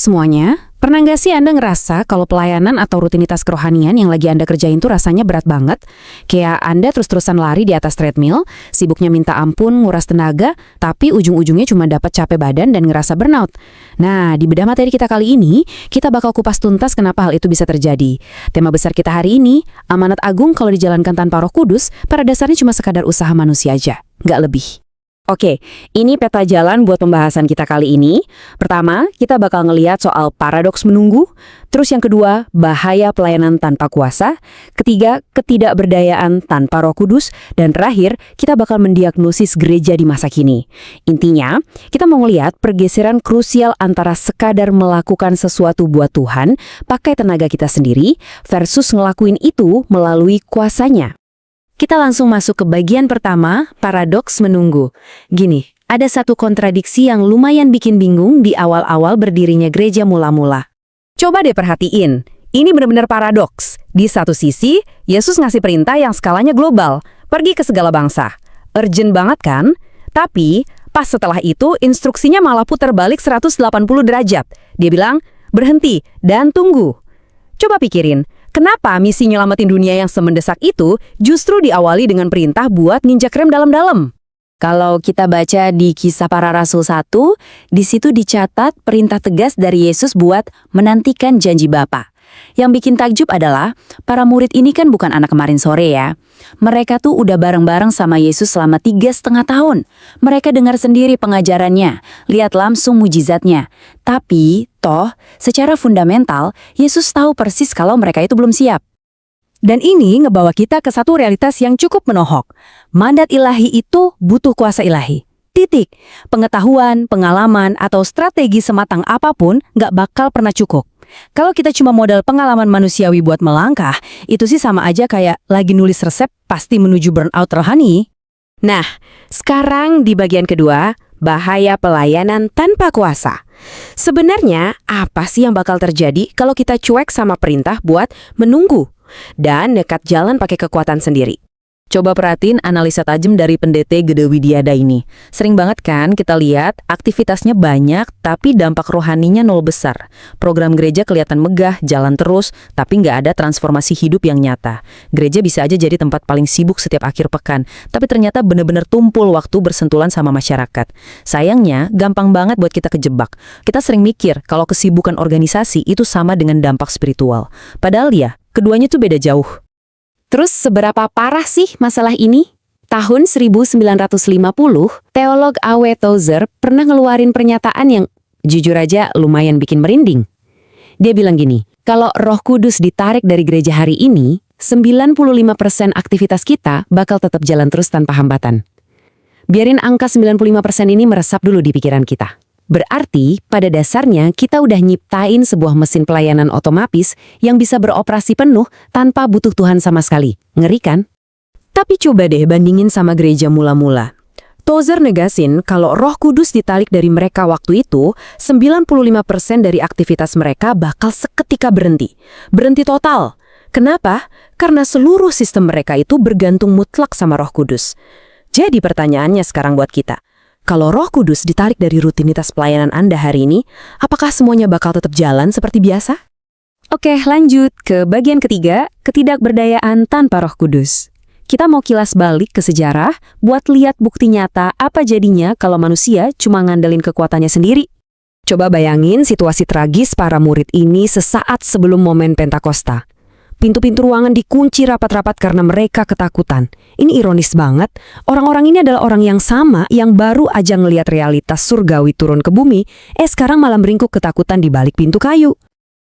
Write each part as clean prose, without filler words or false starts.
semuanya. Pernah nggak sih Anda ngerasa kalau pelayanan atau rutinitas kerohanian yang lagi Anda kerjain tuh rasanya berat banget? Kayak Anda terus-terusan lari di atas treadmill, sibuknya minta ampun, nguras tenaga, tapi ujung-ujungnya cuma dapat capek badan dan ngerasa burnout. Nah, di bedah materi kita kali ini, kita bakal kupas tuntas kenapa hal itu bisa terjadi. Tema besar kita hari ini, amanat agung kalau dijalankan tanpa Roh Kudus, pada dasarnya cuma sekadar usaha manusia aja, nggak lebih. Oke, ini peta jalan buat pembahasan kita kali ini. Pertama, kita bakal ngelihat soal paradoks menunggu. Terus yang kedua, bahaya pelayanan tanpa kuasa. Ketiga, ketidakberdayaan tanpa Roh Kudus. Dan terakhir, kita bakal mendiagnosis gereja di masa kini. Intinya, kita mau ngelihat pergeseran krusial antara sekadar melakukan sesuatu buat Tuhan, pakai tenaga kita sendiri, versus ngelakuin itu melalui kuasanya. Kita langsung masuk ke bagian pertama, paradoks menunggu. Gini, ada satu kontradiksi yang lumayan bikin bingung di awal-awal berdirinya gereja mula-mula. Coba deh perhatiin, ini benar-benar paradoks. Di satu sisi, Yesus ngasih perintah yang skalanya global, pergi ke segala bangsa. Urgent banget kan? Tapi, pas setelah itu instruksinya malah putar balik 180 derajat. Dia bilang, berhenti dan tunggu. Coba pikirin, kenapa misi nyelamatin dunia yang semendesak itu justru diawali dengan perintah buat nginjak rem dalam-dalam? Kalau kita baca di Kisah Para Rasul 1, di situ dicatat perintah tegas dari Yesus buat menantikan janji Bapa. Yang bikin takjub adalah, para murid ini kan bukan anak kemarin sore ya. Mereka tuh udah bareng-bareng sama Yesus selama 3,5 tahun. Mereka dengar sendiri pengajarannya, lihat langsung mujizatnya. Tapi, toh, secara fundamental, Yesus tahu persis kalau mereka itu belum siap. Dan ini ngebawa kita ke satu realitas yang cukup menohok. Mandat ilahi itu butuh kuasa ilahi. Titik. Pengetahuan, pengalaman, atau strategi sematang apapun nggak bakal pernah cukup. Kalau kita cuma modal pengalaman manusiawi buat melangkah, itu sih sama aja kayak lagi nulis resep pasti menuju burnout rohani. Nah, sekarang di bagian kedua, bahaya pelayanan tanpa kuasa. Sebenarnya, apa sih yang bakal terjadi kalau kita cuek sama perintah buat menunggu dan nekat jalan pakai kekuatan sendiri? Coba perhatiin analisa tajam dari pendeta Gede Widiada ini. Sering banget kan kita lihat aktivitasnya banyak tapi dampak rohaninya nol besar. Program gereja kelihatan megah, jalan terus, tapi nggak ada transformasi hidup yang nyata. Gereja bisa aja jadi tempat paling sibuk setiap akhir pekan, tapi ternyata bener-bener tumpul waktu bersentuhan sama masyarakat. Sayangnya, gampang banget buat kita kejebak. Kita sering mikir kalau kesibukan organisasi itu sama dengan dampak spiritual. Padahal ya, keduanya tuh beda jauh. Terus seberapa parah sih masalah ini? Tahun 1950, teolog A.W. Tozer pernah ngeluarin pernyataan yang jujur aja lumayan bikin merinding. Dia bilang gini, kalau Roh Kudus ditarik dari gereja hari ini, 95% aktivitas kita bakal tetap jalan terus tanpa hambatan. Biarin angka 95% ini meresap dulu di pikiran kita. Berarti, pada dasarnya kita udah nyiptain sebuah mesin pelayanan otomatis yang bisa beroperasi penuh tanpa butuh Tuhan sama sekali. Ngeri kan? Tapi coba deh bandingin sama gereja mula-mula. Tozer negasin kalau Roh Kudus ditarik dari mereka waktu itu, 95% dari aktivitas mereka bakal seketika berhenti. Berhenti total. Kenapa? Karena seluruh sistem mereka itu bergantung mutlak sama Roh Kudus. Jadi pertanyaannya sekarang buat kita. Kalau Roh Kudus ditarik dari rutinitas pelayanan Anda hari ini, apakah semuanya bakal tetap jalan seperti biasa? Oke, lanjut ke bagian ketiga, ketidakberdayaan tanpa Roh Kudus. Kita mau kilas balik ke sejarah buat lihat bukti nyata apa jadinya kalau manusia cuma ngandelin kekuatannya sendiri. Coba bayangin situasi tragis para murid ini sesaat sebelum momen Pentakosta. Pintu-pintu ruangan dikunci rapat-rapat karena mereka ketakutan. Ini ironis banget, orang-orang ini adalah orang yang sama yang baru aja ngelihat realitas surgawi turun ke bumi, sekarang malah meringkuk ketakutan di balik pintu kayu.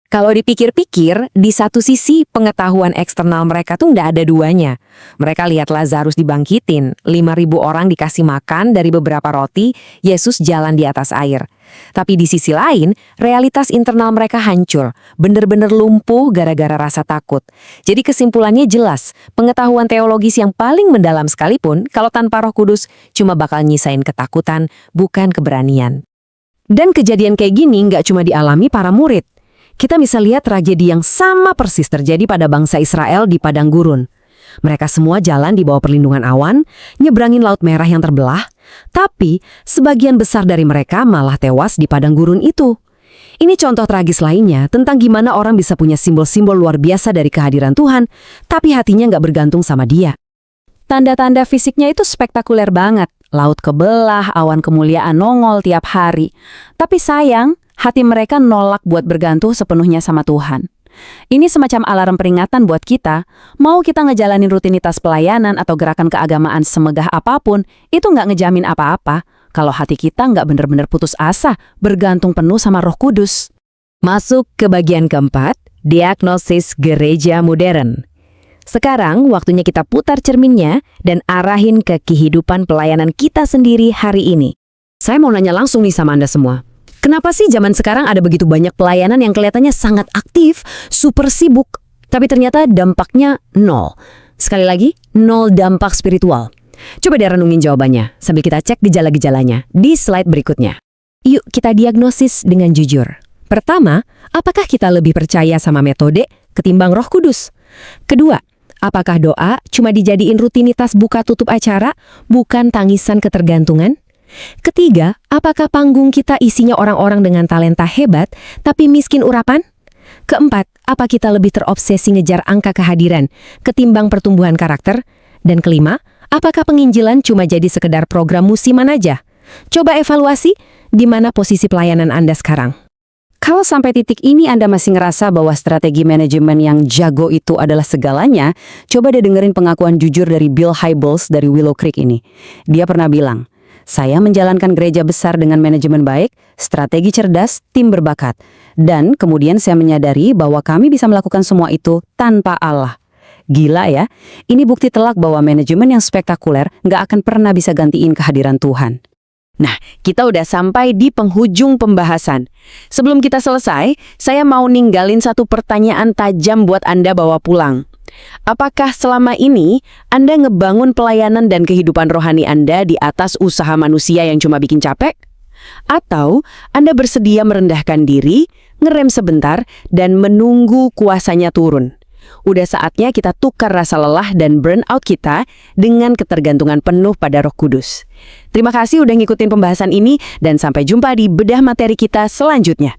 Kalau dipikir-pikir, di satu sisi pengetahuan eksternal mereka tuh nggak ada duanya. Mereka lihat Lazarus dibangkitin, 5.000 orang dikasih makan dari beberapa roti, Yesus jalan di atas air. Tapi di sisi lain, realitas internal mereka hancur, bener-bener lumpuh gara-gara rasa takut. Jadi kesimpulannya jelas, pengetahuan teologis yang paling mendalam sekalipun, kalau tanpa Roh Kudus, cuma bakal nyisain ketakutan, bukan keberanian. Dan kejadian kayak gini nggak cuma dialami para murid. Kita bisa lihat tragedi yang sama persis terjadi pada bangsa Israel di Padang Gurun. Mereka semua jalan di bawah perlindungan awan, nyebrangin Laut Merah yang terbelah, tapi sebagian besar dari mereka malah tewas di Padang Gurun itu. Ini contoh tragis lainnya tentang gimana orang bisa punya simbol-simbol luar biasa dari kehadiran Tuhan, tapi hatinya nggak bergantung sama Dia. Tanda-tanda fisiknya itu spektakuler banget. Laut kebelah, awan kemuliaan nongol tiap hari. Tapi sayang, hati mereka nolak buat bergantung sepenuhnya sama Tuhan. Ini semacam alarm peringatan buat kita, mau kita ngejalanin rutinitas pelayanan atau gerakan keagamaan semegah apapun, itu nggak ngejamin apa-apa kalau hati kita nggak bener-bener putus asa, bergantung penuh sama Roh Kudus. Masuk ke bagian keempat, diagnosis gereja modern. Sekarang waktunya kita putar cerminnya dan arahin ke kehidupan pelayanan kita sendiri hari ini. Saya mau nanya langsung nih sama Anda semua. Kenapa sih zaman sekarang ada begitu banyak pelayanan yang kelihatannya sangat aktif, super sibuk, tapi ternyata dampaknya nol? Sekali lagi, nol dampak spiritual. Coba deh renungin jawabannya sambil kita cek gejala-gejalanya di slide berikutnya. Yuk kita diagnosis dengan jujur. Pertama, apakah kita lebih percaya sama metode ketimbang Roh Kudus? Kedua, apakah doa cuma dijadiin rutinitas buka tutup acara, bukan tangisan ketergantungan? Ketiga, apakah panggung kita isinya orang-orang dengan talenta hebat, tapi miskin urapan? Keempat, apa kita lebih terobsesi ngejar angka kehadiran, ketimbang pertumbuhan karakter? Dan kelima, apakah penginjilan cuma jadi sekedar program musiman aja? Coba evaluasi, di mana posisi pelayanan Anda sekarang? Kalau sampai titik ini Anda masih ngerasa bahwa strategi manajemen yang jago itu adalah segalanya, coba deh dengerin pengakuan jujur dari Bill Hybels dari Willow Creek ini. Dia pernah bilang, "Saya menjalankan gereja besar dengan manajemen baik, strategi cerdas, tim berbakat. Dan kemudian saya menyadari bahwa kami bisa melakukan semua itu tanpa Allah." Gila ya, ini bukti telak bahwa manajemen yang spektakuler nggak akan pernah bisa gantiin kehadiran Tuhan. Nah, kita udah sampai di penghujung pembahasan. Sebelum kita selesai, saya mau ninggalin satu pertanyaan tajam buat Anda bawa pulang. Apakah selama ini Anda ngebangun pelayanan dan kehidupan rohani Anda di atas usaha manusia yang cuma bikin capek? Atau Anda bersedia merendahkan diri, ngerem sebentar, dan menunggu kuasanya turun? Udah saatnya kita tukar rasa lelah dan burnout kita dengan ketergantungan penuh pada Roh Kudus. Terima kasih udah ngikutin pembahasan ini dan sampai jumpa di bedah materi kita selanjutnya.